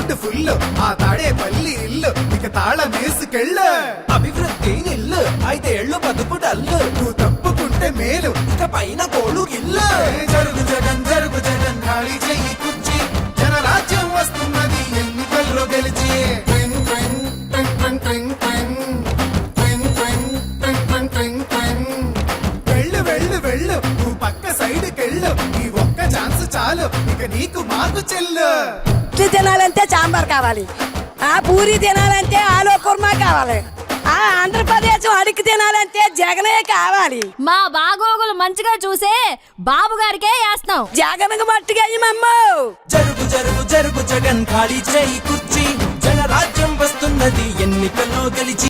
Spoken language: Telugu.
అకౌంట్ ఫుల్ ఆ తాడే పల్లి ఇల్లు ఇక తాళం వేసుకెళ్ళు అభివృద్ధి నిల్లు 5 ఏళ్ళు బతుకు డల్లు నువ్వు తప్పుకుంటే మేలు ఇక పైన కోడు ఇల్లు జరుగు జగన్ ఖాళీ చెయ్యి కుర్చీ జనరాజ్యం వస్తున్నది ఎన్నికల్లో గెలిచి ట్వింగ్ ట్వింగ్ ట్వింగ్ ట్వింగ్ ట్వింగ్ ట్వింగ్ ట్వింగ్ ట్వింగ్ ట్వింగ్ ట్వింగ్ వెళ్ళు వెళ్ళు వెళ్ళు నువ్వు పక్క సైడ్కెళ్ళు ఈ ఒక్క ఛాన్స్ చాలు ఇక నీకు మాకు చెల్లు ఇడ్లీ తినాలంటే సాంబార్ కావాలి, ఆ పూరి తినాలంటే ఆలు కుర్మా కావాలి, ఆ ఆంధ్రప్రదేశ్ అడిగి తినాలంటే జగనే కావాలి. మా బాగోగులు మంచిగా చూసే బాబు గారికే వేస్తాం. జగన్కు మట్టిగా జరుగు జరుగు జరుగు జగన్ ఖాళీ చేయి కుర్చీ జనరాజ్యం వస్తున్నది ఎన్నికల్లో గెలిచి